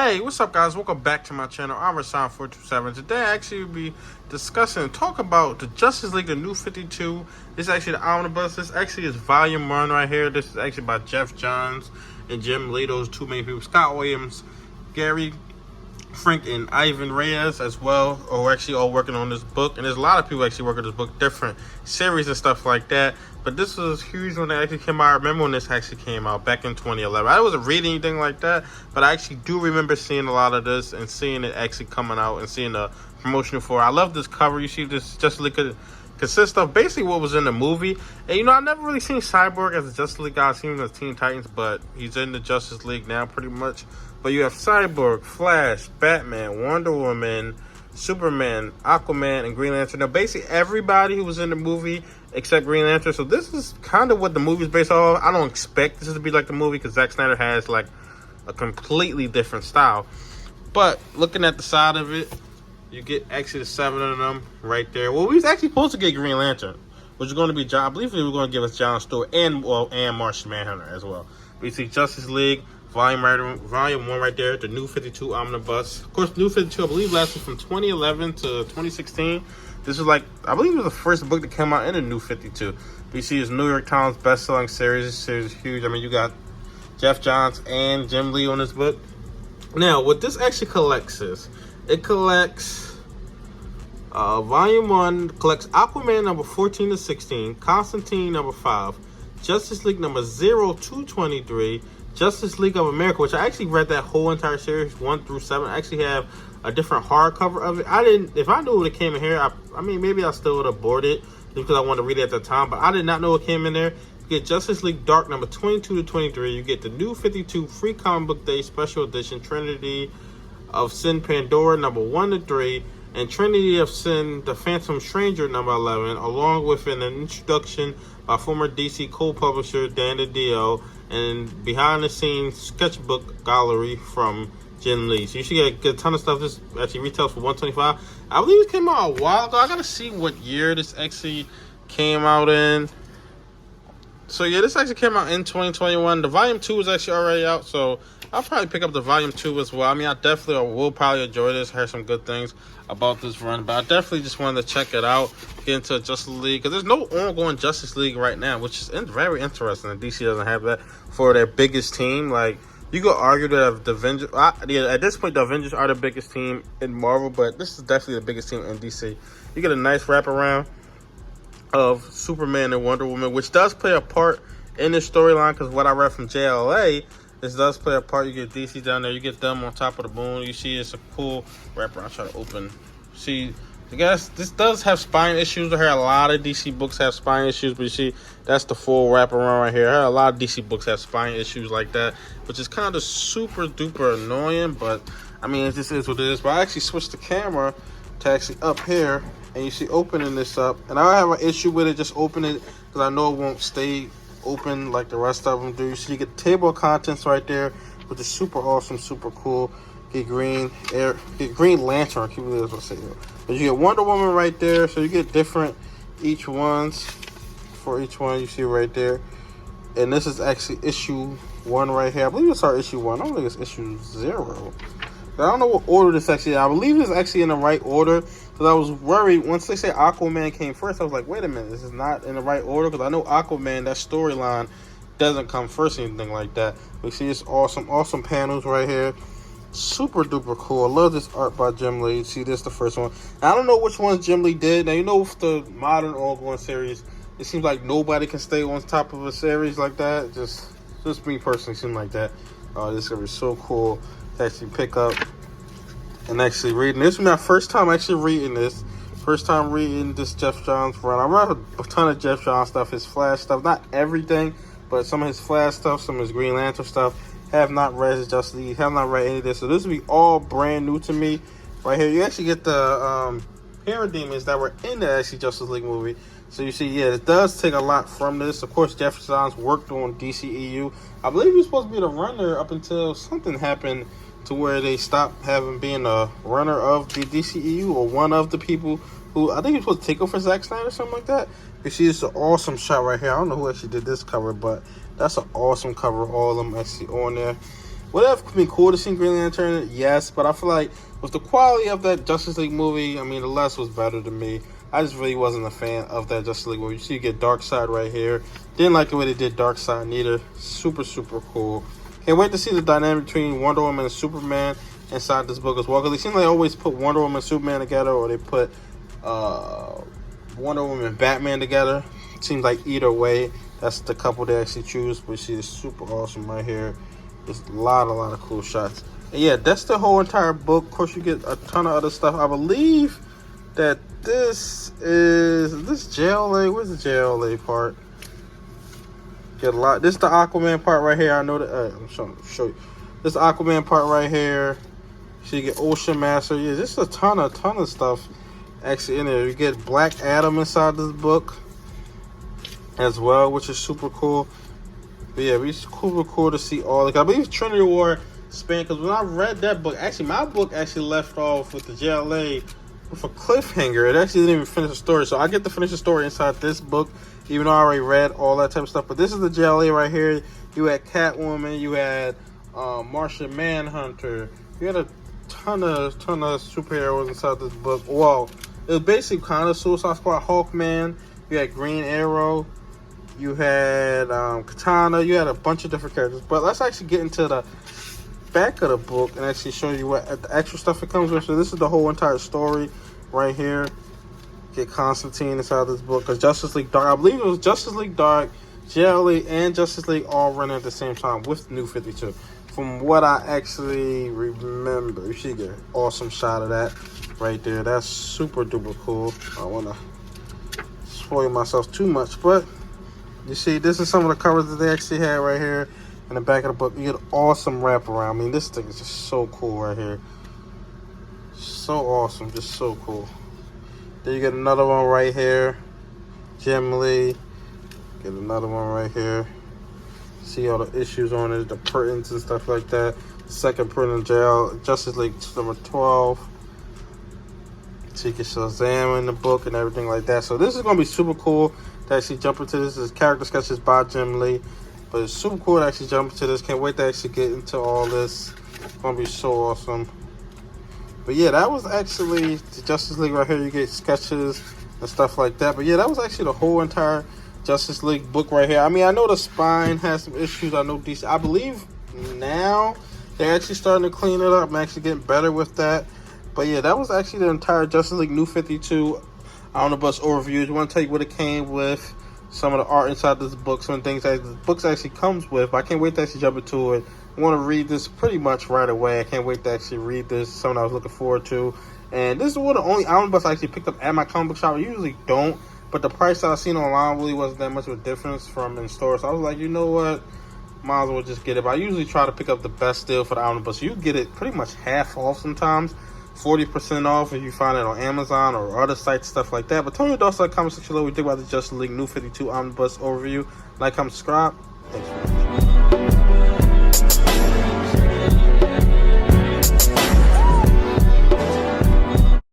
Hey, what's up, guys? Welcome back to my channel. I'm Rasan427. Today, I actually will be discussing and talk about the Justice League, the New 52. This is actually the Omnibus. This actually is Volume 1 right here. This is actually by Jeff Johns and Jim Lee. Those two main people. Scott Williams, Gary Frank, and Ivan Reyes as well are actually all working on this book. And there's a lot of people actually working on this book, different series and stuff like that. But this was huge when it actually came out. I remember when this actually came out back in 2011. I wasn't reading anything like that, but I actually do remember seeing a lot of this and seeing it actually coming out and seeing the promotion for it. I love this cover. You see this Justice League consists of basically what was in the movie. And, you know, I've never really seen Cyborg as a Justice League guy. I've seen him as Teen Titans, but he's in the Justice League now pretty much. But you have Cyborg, Flash, Batman, Wonder Woman, Superman, Aquaman, and Green Lantern. Now, basically everybody who was in the movie except Green Lantern. So this is kind of what the movie's based off of. I don't expect this to be like the movie because Zack Snyder has like a completely different style. But looking at the side of it, you get actually the 7 of them right there. Well, we was actually supposed to get Green Lantern, which is going to be John. I believe we were going to give us John Stewart and Martian Manhunter as well. We see Justice League Volume 1 right there, the New 52 Omnibus. Of course, New 52, I believe, lasted from 2011 to 2016. This is like, I believe it was the first book that came out in the New 52. You see his New York Times best-selling series. This series is huge. I mean, you got Jeff Johns and Jim Lee on this book. Now, what this actually collects is, it collects Volume 1, collects Aquaman number 14 to 16, Constantine number 5, Justice League number 0 to 23, Justice League of America, which I actually read that whole entire series 1 through 7. I actually have a different hardcover of it. If I knew it came in here, I mean, maybe I still would have bought it because I wanted to read it at the time, but I did not know it came in there. You get Justice League Dark number 22 to 23. You get the New 52 Free Comic Book Day Special Edition Trinity of Sin Pandora number 1 to 3, and Trinity of Sin The Phantom Stranger number 11, along with an introduction by former DC co-publisher Dan DiDio and behind-the-scenes sketchbook gallery from Jim Lee. So you should get a ton of stuff. This actually retails for $125. I believe it came out a while ago. I gotta see what year this actually came out in. So yeah, this actually came out in 2021. The Volume 2 is actually already out, so I'll probably pick up the Volume 2 as well. I mean, I definitely will probably enjoy this. I heard some good things about this run, but I definitely just wanted to check it out, get into Justice League, because there's no ongoing Justice League right now, which is very interesting that DC doesn't have that for their biggest team. Like, you could argue that the Avengers, at this point, the Avengers are the biggest team in Marvel, but this is definitely the biggest team in DC. You get a nice wraparound of Superman and Wonder Woman, which does play a part in this storyline, because what I read from JLA, this does play a part. You get DC down there, you get them on top of the moon. You see it's a cool wraparound. I'll try to open. See, I guess this does have spine issues. I heard a lot of DC books have spine issues, but you see, that's the full wraparound right here. I heard a lot of DC books have spine issues like that, which is kind of super duper annoying, but I mean, it just is what it is. But I actually switched the camera to actually up here, and you see opening this up, and I have an issue with it. Just open it because I know it won't stay open like the rest of them do. So you get table of contents right there, which is super awesome, super cool. Get Green Lantern. I keep believing what I say. But you get Wonder Woman right there, so you get different each ones for each one. You see right there, and this is actually issue 1 right here. I believe it's our issue 1. I don't think it's issue 0. I don't know what order this actually is. I believe it's actually in the right order, because I was worried once they say Aquaman came first. I was like, wait a minute, this is not in the right order, because I know Aquaman, that storyline doesn't come first or anything like that. We see this awesome panels right here. Super duper cool. I love this art by Jim Lee. See, this the first one. I don't know which ones Jim Lee did. Now, you know, with the modern ongoing series, it seems like nobody can stay on top of a series like that. Just me personally seems like that. This is gonna be so cool to actually pick up and actually reading. This is my first time actually reading this. First time reading this Jeff Johns run. I read a ton of Jeff Johns stuff, his Flash stuff, not everything, but some of his Flash stuff, some of his Green Lantern stuff. Have not read his Justice League, have not read any of this, so this will be all brand new to me. Right here, you actually get the parademons that were in the actually Justice League movie. So you see, yeah, it does take a lot from this. Of course, Jeff Johns worked on DCEU. I believe he was supposed to be the runner up until something happened to where they stopped having being a runner of the DCEU, or one of the people who, I think he was supposed to take over for Zack Snyder or something like that. You see, it's an awesome shot right here. I don't know who actually did this cover, but that's an awesome cover. All of them actually on there. Would it have been cool to see Green Lantern? Yes, but I feel like with the quality of that Justice League movie, I mean, the less was better to me. I just really wasn't a fan of that Justice League movie. You see, you get Darkseid right here. Didn't like the way they did Darkseid neither. Super, super cool. Can't wait to see the dynamic between Wonder Woman and Superman inside this book as well. Because it seems like they always put Wonder Woman and Superman together, or they put Wonder Woman and Batman together. It seems like either way, that's the couple they actually choose. But see, it's super awesome right here. There's a lot of cool shots. And yeah, that's the whole entire book. Of course, you get a ton of other stuff. I believe that this is JLA. Where's the JLA part? Get a lot. This is the Aquaman part right here. I know that. I'm trying to show you. This is the Aquaman part right here. So you get Ocean Master. Yeah, just a ton of stuff actually in there. You get Black Adam inside this book as well, which is super cool. But yeah, it's cool to see all. Like, I believe Trinity War span, because when I read that book, actually my book actually left off with the JLA with a cliffhanger. It actually didn't even finish the story, so I get to finish the story inside this book, even though I already read all that type of stuff. But this is the JLA right here. You had Catwoman, you had Martian Manhunter, you had a ton of superheroes inside this book. Well, it was basically kind of Suicide Squad, Hawkman. You had Green Arrow. You had Katana. You had a bunch of different characters. But let's actually get into the back of the book and actually show you what the extra stuff it comes with. So this is the whole entire story right here. Get Constantine inside this book. Because Justice League Dark, I believe it was Justice League Dark, JLE, and Justice League all running at the same time with the New 52. From what I actually remember. You should get an awesome shot of that right there. That's super duper cool. I don't want to spoil myself too much, but you see, this is some of the covers that they actually had right here in the back of the book. You get awesome wraparound. I mean, this thing is just so cool right here. So awesome, just so cool. Then you get another one right here. Jim Lee. Get another one right here. See all the issues on it, the printings and stuff like that. Second print in jail, Justice League number 12. So you can Shazam in the book and everything like that. So this is going to be super cool to actually jump into this. This is character sketches by Jim Lee. But it's super cool to actually jump into this. Can't wait to actually get into all this. It's going to be so awesome. But yeah, that was actually the Justice League right here. You get sketches and stuff like that. But yeah, that was actually the whole entire Justice League book right here. I mean, I know the spine has some issues. I know DC. I believe now they're actually starting to clean it up. I'm actually getting better with that. But yeah, that was actually the entire Justice League New 52 Omnibus overview. I want to tell you what it came with, some of the art inside this book, some things that the books actually comes with. I can't wait to actually jump into it. I want to read this pretty much right away. I can't wait to actually read this. Something I was looking forward to. And this is one of the only omnibus I actually picked up at my comic book shop. I usually don't, but the price that I seen online really wasn't that much of a difference from in store. So I was like, you know what? Might as well just get it. But I usually try to pick up the best deal for the omnibus. You get it pretty much half off sometimes. 40% off if you find it on Amazon or other sites, stuff like that. But tell me your thoughts in the comment section below. We think about the Justice League New 52 Omnibus overview. Like, comment, subscribe. Thanks for watching.